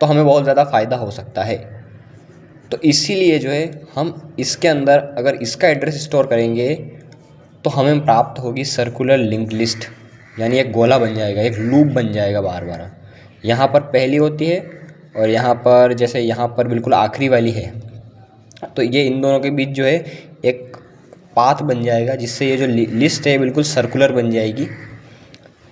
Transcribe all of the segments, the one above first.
तो हमें बहुत ज़्यादा फ़ायदा हो सकता है। तो इसीलिए जो है हम इसके अंदर अगर इसका एड्रेस स्टोर करेंगे तो हमें प्राप्त होगी सर्कुलर लिंक लिस्ट, यानी एक गोला बन जाएगा, एक लूप बन जाएगा बार बार। यहाँ पर पहली होती है और यहाँ पर जैसे यहाँ पर बिल्कुल आखिरी वाली है, तो ये इन दोनों के बीच जो है एक पाथ बन जाएगा, जिससे ये जो लिस्ट है बिल्कुल सर्कुलर बन जाएगी,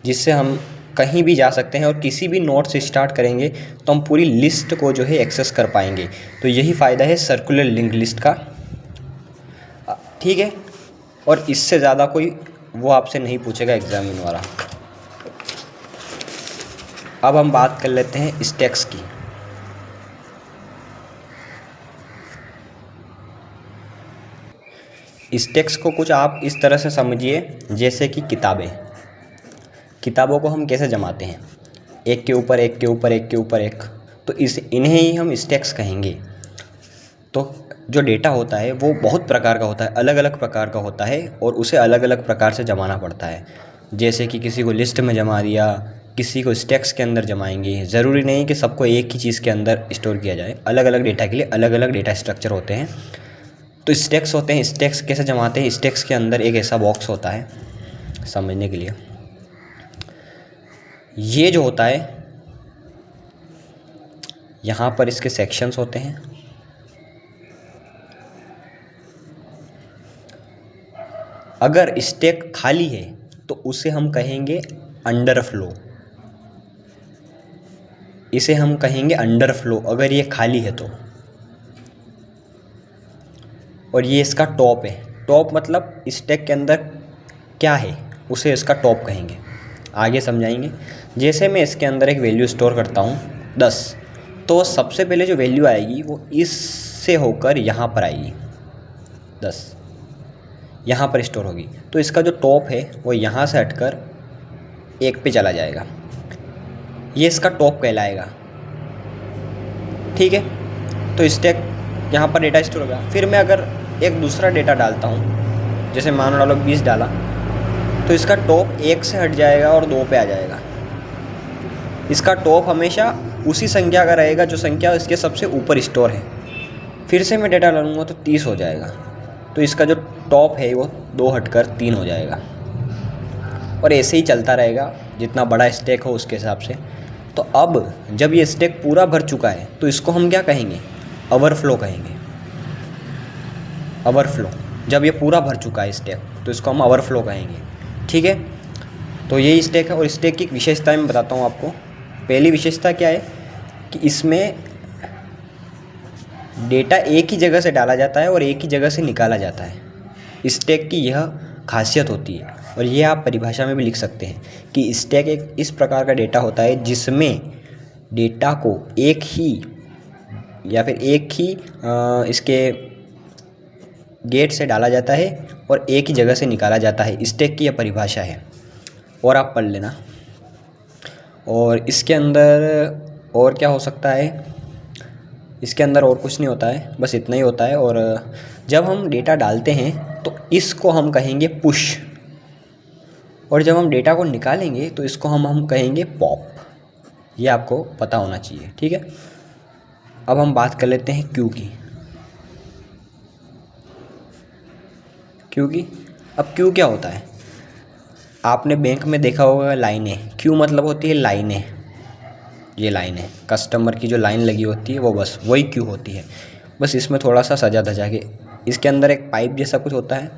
जिससे हम कहीं भी जा सकते हैं और किसी भी नोड से स्टार्ट करेंगे तो हम पूरी लिस्ट को जो है एक्सेस कर पाएंगे। तो यही फ़ायदा है सर्कुलर लिंक लिस्ट का, ठीक है। और इससे ज़्यादा कोई वो आपसे नहीं पूछेगा एग्जामिन वाला। अब हम बात कर लेते हैं स्टैक्स की। स्टैक्स को कुछ आप इस तरह से समझिए जैसे कि किताबों को हम कैसे जमाते हैं, एक के ऊपर एक के ऊपर एक के ऊपर एक, तो इन्हें ही हम स्टैक्स कहेंगे। तो जो डेटा होता है वो बहुत प्रकार का होता है, अलग अलग प्रकार का होता है और उसे अलग अलग प्रकार से जमाना पड़ता है। जैसे कि किसी को लिस्ट में जमा दिया, किसी को स्टैक्स के अंदर जमाएंगे। ज़रूरी नहीं कि सबको एक ही चीज़ के अंदर स्टोर किया जाए, अलग अलग डेटा के लिए अलग अलग डेटा स्ट्रक्चर होते हैं। तो स्टैक्स होते हैं, स्टैक्स कैसे जमाते हैं, स्टैक्स के अंदर एक ऐसा बॉक्स होता है समझने के लिए। ये जो होता है यहाँ पर इसके सेक्शंस होते हैं। अगर स्टैक खाली है तो उसे हम कहेंगे अंडरफ्लो, इसे हम कहेंगे अंडरफ्लो अगर ये खाली है तो। और ये इसका टॉप है, टॉप मतलब स्टैक के अंदर क्या है उसे इसका टॉप कहेंगे, आगे समझाएंगे। जैसे मैं इसके अंदर एक वैल्यू स्टोर करता हूँ 10, तो सबसे पहले जो वैल्यू आएगी वो इससे होकर यहाँ पर आएगी, 10 यहाँ पर स्टोर होगी। तो इसका जो टॉप है वो यहाँ से हटकर 1 पे चला जाएगा, ये इसका टॉप कहलाएगा, ठीक है। तो स्टैक यहाँ पर डेटा स्टोर होगा। फिर मैं अगर एक दूसरा डेटा डालता हूँ, जैसे मान लो 20 डाला, तो इसका टॉप 1 से हट जाएगा और 2 पे आ जाएगा। इसका टॉप हमेशा उसी संख्या का रहेगा जो संख्या इसके सबसे ऊपर स्टोर है। फिर से मैं डेटा डालूँगा तो 30 हो जाएगा, तो इसका जो टॉप है वो 2 हटकर 3 हो जाएगा। और ऐसे ही चलता रहेगा, जितना बड़ा स्टैक हो उसके हिसाब से। तो अब जब ये स्टैक पूरा भर चुका है तो इसको हम क्या कहेंगे, ओवरफ्लो कहेंगे। ओवरफ्लो, जब ये पूरा भर चुका है स्टैक तो इसको हम ओवरफ्लो कहेंगे, ठीक है। तो यही स्टैक है। और स्टैक की विशेषताएं मैं बताता हूँ आपको। पहली विशेषता क्या है कि इसमें डेटा एक ही जगह से डाला जाता है और एक ही जगह से निकाला जाता है। स्टैक की यह खासियत होती है। और ये आप परिभाषा में भी लिख सकते हैं कि स्टैक एक इस प्रकार का डेटा होता है जिसमें डेटा को एक ही या फिर एक ही इसके गेट से डाला जाता है और एक ही जगह से निकाला जाता है। स्टैक की यह परिभाषा है और आप पढ़ लेना। और इसके अंदर और क्या हो सकता है, इसके अंदर और कुछ नहीं होता है, बस इतना ही होता है। और जब हम डेटा डालते हैं तो इसको हम कहेंगे पुश, और जब हम डेटा को निकालेंगे तो इसको हम कहेंगे पॉप। ये आपको पता होना चाहिए, ठीक है। अब हम बात कर लेते हैं क्यू की। अब क्यू क्या होता है, आपने बैंक में देखा होगा लाइनें, क्यू मतलब होती है लाइनें। ये लाइन है, कस्टमर की जो लाइन लगी होती है वो बस वही क्यू होती है। बस इसमें थोड़ा सा सजा धजा के इसके अंदर एक पाइप जैसा कुछ होता है,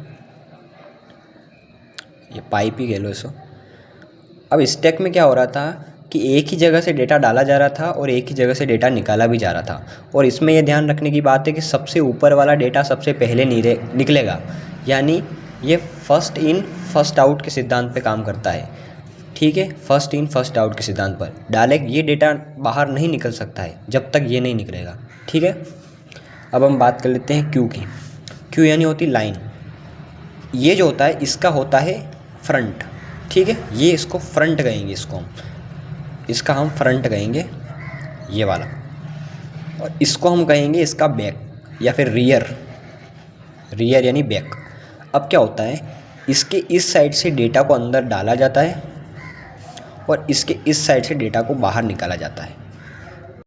ये पाइप ही कह लो इसको। अब स्टैक में क्या हो रहा था कि एक ही जगह से डेटा डाला जा रहा था और एक ही जगह से डेटा निकाला भी जा रहा था। और इसमें यह ध्यान रखने की बात है कि सबसे ऊपर वाला डेटा सबसे पहले निकलेगा, यानी ये फर्स्ट इन फर्स्ट आउट के सिद्धांत पे काम करता है, ठीक है। फर्स्ट इन फर्स्ट आउट के सिद्धांत पर डायरेक्ट ये डेटा बाहर नहीं निकल सकता है जब तक ये नहीं निकलेगा, ठीक है। अब हम बात कर लेते हैं क्यू की। क्यू यानी होती लाइन। ये जो होता है इसका होता है फ्रंट, ठीक है। ये इसको फ्रंट कहेंगे, इसका हम फ्रंट कहेंगे, ये वाला। और इसको हम कहेंगे इसका बैक या फिर रियर यानी बैक। अब क्या होता है, इसके इस साइड से डेटा को अंदर डाला जाता है और इसके इस साइड से डेटा को बाहर निकाला जाता है।